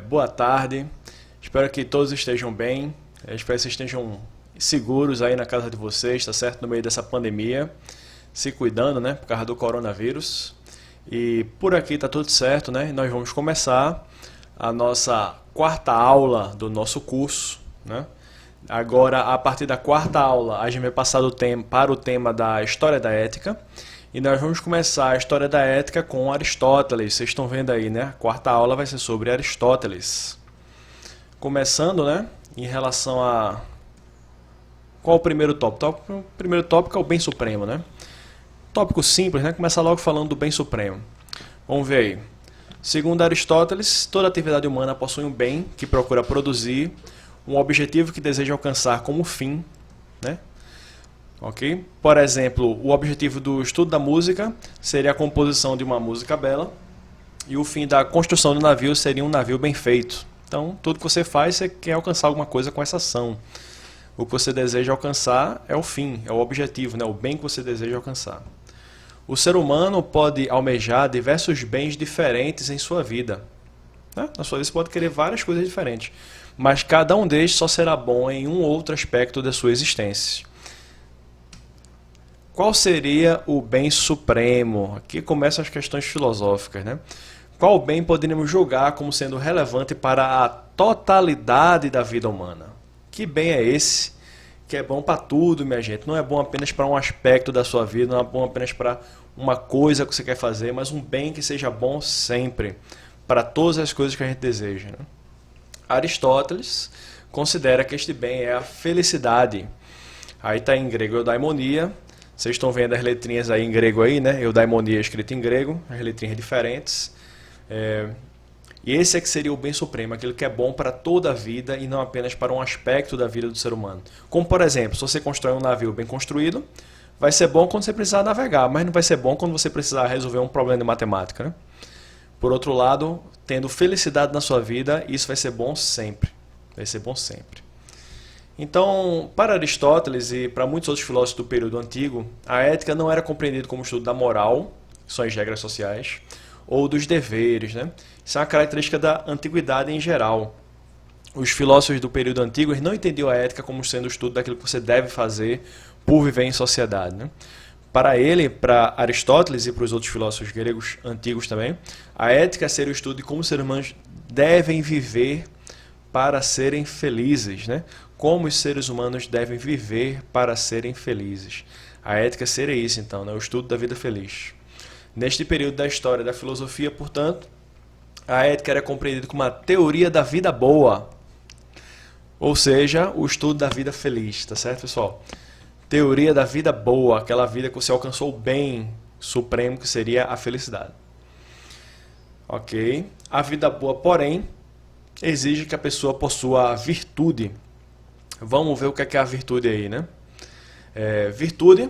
Boa tarde, espero que todos estejam bem, espero que vocês estejam seguros aí na casa de vocês, tá certo? No meio dessa pandemia, se cuidando, né, por causa do coronavírus. E por aqui tá tudo certo, né? E nós vamos começar a nossa quarta aula do nosso curso, né? Agora, a partir da quarta aula, a gente vai passar para o tema da História da Ética. E nós vamos começar a História da Ética com Aristóteles. Vocês estão vendo aí, né? A quarta aula vai ser sobre Aristóteles. Começando, né? Em relação a... Qual o primeiro tópico? O primeiro tópico é o bem supremo, né? Tópico simples, né? Começar logo falando do bem supremo. Vamos ver aí. Segundo Aristóteles, toda atividade humana possui um bem que procura produzir um objetivo que deseja alcançar como fim, né? Ok? Por exemplo, o objetivo do estudo da música seria a composição de uma música bela e o fim da construção do navio seria um navio bem feito. Então, tudo que você faz, você quer alcançar alguma coisa com essa ação. O que você deseja alcançar é o fim, é o objetivo, né? O bem que você deseja alcançar. O ser humano pode almejar diversos bens diferentes em sua vida, né? Na sua vida você pode querer várias coisas diferentes, mas cada um deles só será bom em um outro aspecto da sua existência. Qual seria o bem supremo? Aqui começam as questões filosóficas, né? Qual bem poderíamos julgar como sendo relevante para a totalidade da vida humana? Que bem é esse que é bom para tudo, minha gente? Não é bom apenas para um aspecto da sua vida, não é bom apenas para uma coisa que você quer fazer, mas um bem que seja bom sempre, para todas as coisas que a gente deseja, né? Aristóteles considera que este bem é a felicidade. Aí está em grego eudaimonia. Vocês estão vendo as letrinhas aí em grego aí, né? Eudaimonia escrito em grego, as letrinhas diferentes. E esse é que seria o bem supremo, aquilo que é bom para toda a vida e não apenas para um aspecto da vida do ser humano. Como, por exemplo, se você constrói um navio bem construído, vai ser bom quando você precisar navegar, mas não vai ser bom quando você precisar resolver um problema de matemática, né? Por outro lado, tendo felicidade na sua vida, isso vai ser bom sempre. Vai ser bom sempre. Então, para Aristóteles e para muitos outros filósofos do período antigo, a ética não era compreendida como estudo da moral, que são as regras sociais, ou dos deveres, né? Isso é uma característica da antiguidade em geral. Os filósofos do período antigo não entendiam a ética como sendo o estudo daquilo que você deve fazer por viver em sociedade, né? Para ele, para Aristóteles e para os outros filósofos gregos antigos também, a ética seria o estudo de como os seres humanos devem viver para serem felizes, né? Como os seres humanos devem viver para serem felizes. A ética seria isso, então, né? O estudo da vida feliz. Neste período da história da filosofia, portanto, a ética era compreendida como uma teoria da vida boa, ou seja, o estudo da vida feliz, tá certo, pessoal? Teoria da vida boa, aquela vida que você alcançou o bem supremo, que seria a felicidade. Ok? A vida boa, porém, exige que a pessoa possua virtude. Vamos ver o que é a virtude aí, né? Virtude,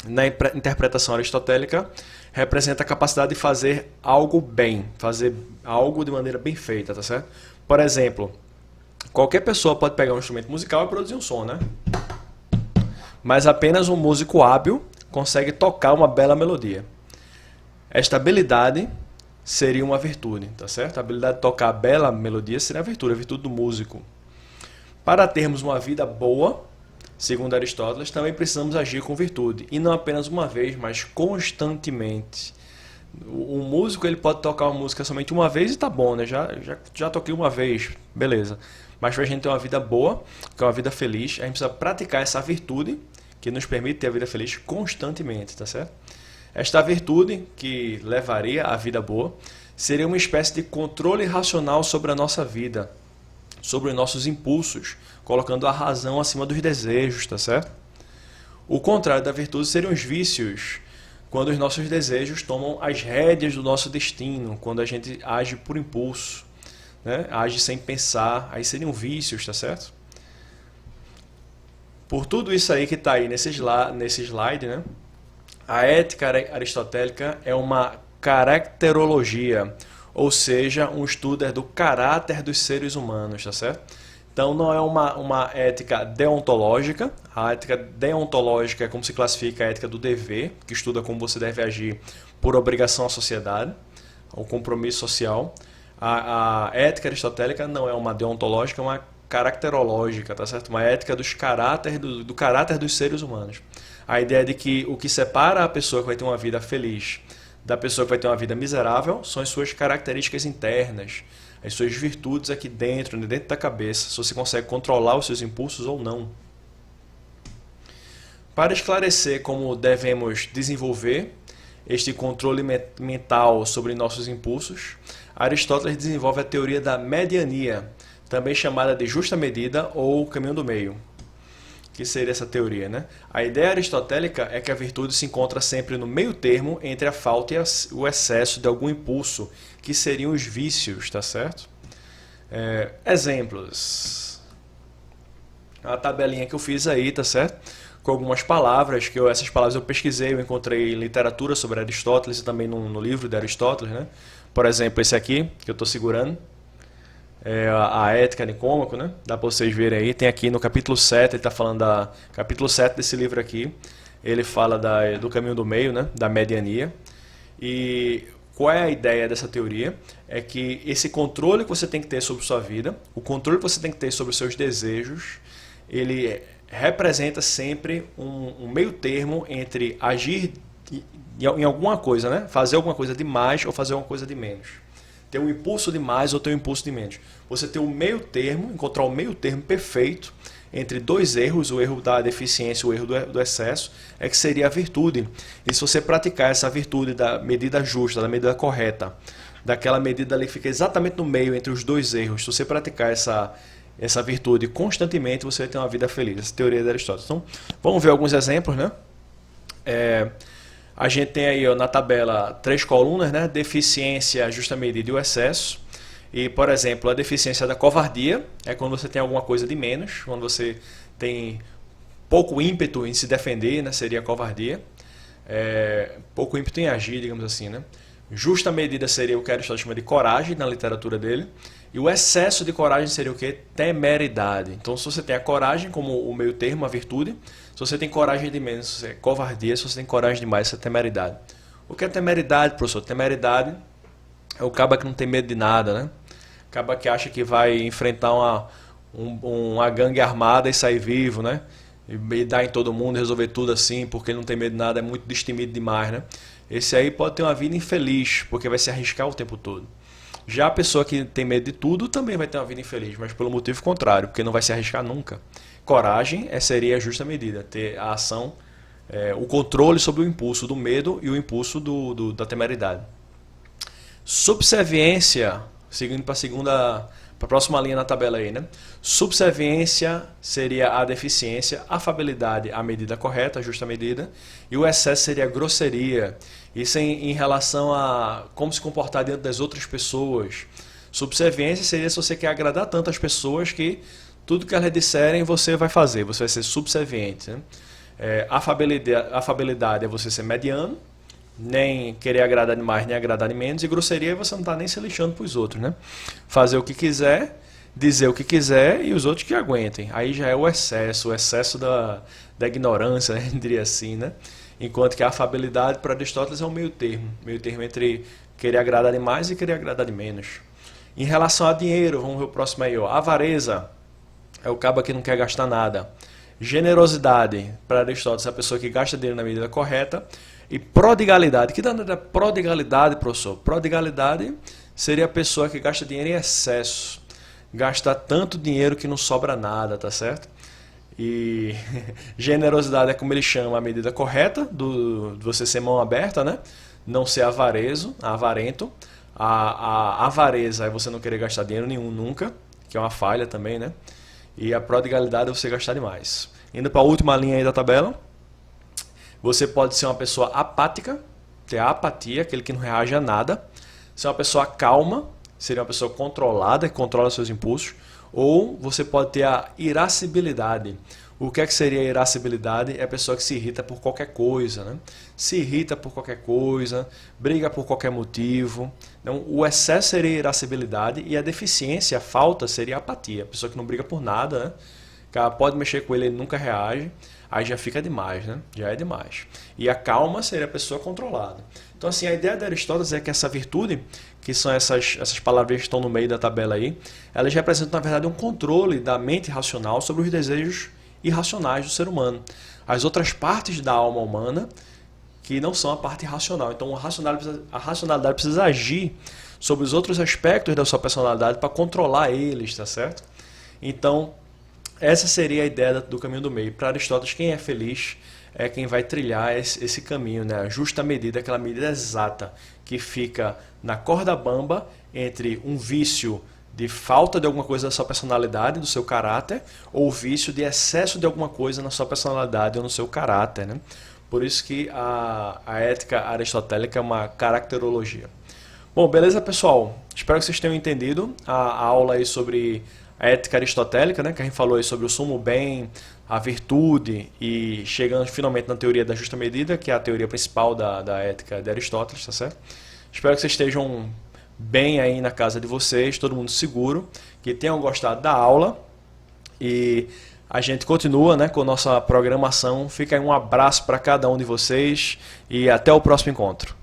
na interpretação aristotélica, representa a capacidade de fazer algo bem, fazer algo de maneira bem feita, tá certo? Por exemplo, qualquer pessoa pode pegar um instrumento musical e produzir um som, né? Mas apenas um músico hábil consegue tocar uma bela melodia. Esta habilidade seria uma virtude, tá certo? A habilidade de tocar a bela melodia seria a virtude do músico. Para termos uma vida boa, segundo Aristóteles, também precisamos agir com virtude. E não apenas uma vez, mas constantemente. O músico ele pode tocar uma música somente uma vez e tá bom, né? Já toquei uma vez, beleza. Mas para a gente ter uma vida boa, que é uma vida feliz, a gente precisa praticar essa virtude que nos permite ter a vida feliz constantemente, tá certo? Esta virtude, que levaria à vida boa, seria uma espécie de controle racional sobre a nossa vida, sobre os nossos impulsos, colocando a razão acima dos desejos, tá certo? O contrário da virtude seriam os vícios, quando os nossos desejos tomam as rédeas do nosso destino, quando a gente age por impulso, né? Age sem pensar, aí seriam vícios, tá certo? Por tudo isso aí que está aí nesse slide, né? A ética aristotélica é uma caracterologia, ou seja, um estudo do caráter dos seres humanos, tá certo? Então não é uma ética deontológica. A ética deontológica é como se classifica a ética do dever, que estuda como você deve agir por obrigação à sociedade, ao compromisso social. A ética aristotélica não é uma deontológica, é uma caracterológica, tá certo? Uma ética do caráter dos seres humanos. A ideia de que o que separa a pessoa que vai ter uma vida feliz da pessoa que vai ter uma vida miserável são as suas características internas, as suas virtudes aqui dentro, dentro da cabeça, se você consegue controlar os seus impulsos ou não. Para esclarecer como devemos desenvolver este controle mental sobre nossos impulsos, Aristóteles desenvolve a teoria da mediania, também chamada de justa medida ou caminho do meio. Que seria essa teoria, né? A ideia aristotélica é que a virtude se encontra sempre no meio termo entre a falta e o excesso de algum impulso, que seriam os vícios, tá certo? Exemplos. A tabelinha que eu fiz aí, tá certo? Com algumas palavras, essas palavras eu pesquisei, eu encontrei literatura sobre Aristóteles e também no livro de Aristóteles, né? Por exemplo, esse aqui, que eu estou segurando, é a Ética Nicômaco, né? Dá para vocês verem aí, tem aqui no capítulo 7, ele está falando capítulo 7 desse livro aqui, ele fala do caminho do meio, né? Da mediania. E qual é a ideia dessa teoria? É que esse controle que você tem que ter sobre sua vida, o controle que você tem que ter sobre os seus desejos, ele representa sempre um meio termo entre agir em alguma coisa, né? Fazer alguma coisa de mais ou fazer alguma coisa de menos. Ter um impulso de mais ou ter um impulso de menos. Você ter um meio termo, encontrar o meio termo perfeito entre dois erros, o erro da deficiência e o erro do excesso, é que seria a virtude. E se você praticar essa virtude da medida justa, da medida correta, daquela medida ali que fica exatamente no meio entre os dois erros, se você praticar essa virtude constantemente, você vai ter uma vida feliz. Essa teoria de Aristóteles. Então, vamos ver alguns exemplos, né? A gente tem aí na tabela 3 colunas, né? Deficiência, justa medida e o excesso. E, por exemplo, a deficiência da covardia é quando você tem alguma coisa de menos, quando você tem pouco ímpeto em se defender, né? Seria a covardia. Pouco ímpeto em agir, digamos assim, né? Justa medida seria o que Aristóteles chama de coragem na literatura dele. E o excesso de coragem seria o quê? Temeridade. Então, se você tem a coragem como o meio termo, a virtude, se você tem coragem de menos, é covardia. Se você tem coragem demais, isso é temeridade. O que é temeridade, professor? Temeridade é o caba que não tem medo de nada, né? Caba que acha que vai enfrentar uma gangue armada e sair vivo, né? E dar em todo mundo, resolver tudo assim, porque ele não tem medo de nada, é muito destemido demais, né? Esse aí pode ter uma vida infeliz, porque vai se arriscar o tempo todo. Já a pessoa que tem medo de tudo também vai ter uma vida infeliz, mas pelo motivo contrário, porque não vai se arriscar nunca. Coragem seria a justa medida, ter a ação, o controle sobre o impulso do medo e o impulso da temeridade. Subserviência, seguindo para a próxima linha na tabela aí, né? Subserviência seria a deficiência, afabilidade a medida correta, a justa medida, e o excesso seria a grosseria. Isso em relação a como se comportar diante das outras pessoas. Subserviência seria se você quer agradar tanto as pessoas que tudo que elas disserem você vai fazer, você vai ser subserviente, né? Afabilidade é você ser mediano, nem querer agradar demais, nem agradar de menos, e grosseria é você não estar nem se lixando para os outros, né? Fazer o que quiser, dizer o que quiser e os outros que aguentem. Aí já é o excesso da ignorância, né? Diria assim, né? Enquanto que a afabilidade para Aristóteles é um meio termo entre querer agradar de mais e querer agradar de menos. Em relação a dinheiro, vamos ver o próximo aí, ó. Avareza é o cabo que não quer gastar nada. Generosidade, para Aristóteles, é a pessoa que gasta dinheiro na medida correta. E prodigalidade, que danada é prodigalidade, professor? Prodigalidade seria a pessoa que gasta dinheiro em excesso. Gasta tanto dinheiro que não sobra nada, tá certo? E generosidade é como ele chama a medida correta, de você ser mão aberta, né? Não ser avarento. A avareza é você não querer gastar dinheiro nenhum nunca, que é uma falha também, né? E a prodigalidade é você gastar demais. Indo para a última linha aí da tabela, você pode ser uma pessoa apática, ter a apatia, aquele que não reage a nada. Ser uma pessoa calma, seria uma pessoa controlada, que controla seus impulsos. Ou você pode ter a irascibilidade. O que é que seria a irascibilidade? É a pessoa que se irrita por qualquer coisa, né? Se irrita por qualquer coisa, briga por qualquer motivo. Então, o excesso seria a irascibilidade e a deficiência, a falta, seria a apatia. A pessoa que não briga por nada, né? cara pode mexer com ele, ele nunca reage, aí já fica demais, né? Já é demais. E a calma seria a pessoa controlada. Então, assim, a ideia de Aristóteles é que essa virtude, que são essas palavras que estão no meio da tabela aí, elas representam, na verdade, um controle da mente racional sobre os desejos irracionais do ser humano. As outras partes da alma humana, que não são a parte racional. Então, a racionalidade precisa agir sobre os outros aspectos da sua personalidade para controlar eles, tá certo? Então, essa seria a ideia do caminho do meio. Para Aristóteles, quem é feliz é quem vai trilhar esse caminho, né? A justa medida, aquela medida exata que fica na corda bamba entre um vício de falta de alguma coisa da sua personalidade, do seu caráter, ou o vício de excesso de alguma coisa na sua personalidade ou no seu caráter, né? Por isso que a ética aristotélica é uma caracterologia. Bom, beleza, pessoal? Espero que vocês tenham entendido a aula aí sobre a ética aristotélica, né? Que a gente falou aí sobre o sumo bem, a virtude e chegando finalmente na teoria da justa medida, que é a teoria principal da ética de Aristóteles, tá certo? Espero que vocês estejam bem aí na casa de vocês, todo mundo seguro, que tenham gostado da aula e a gente continua, né, com a nossa programação. Fica aí um abraço para cada um de vocês e até o próximo encontro.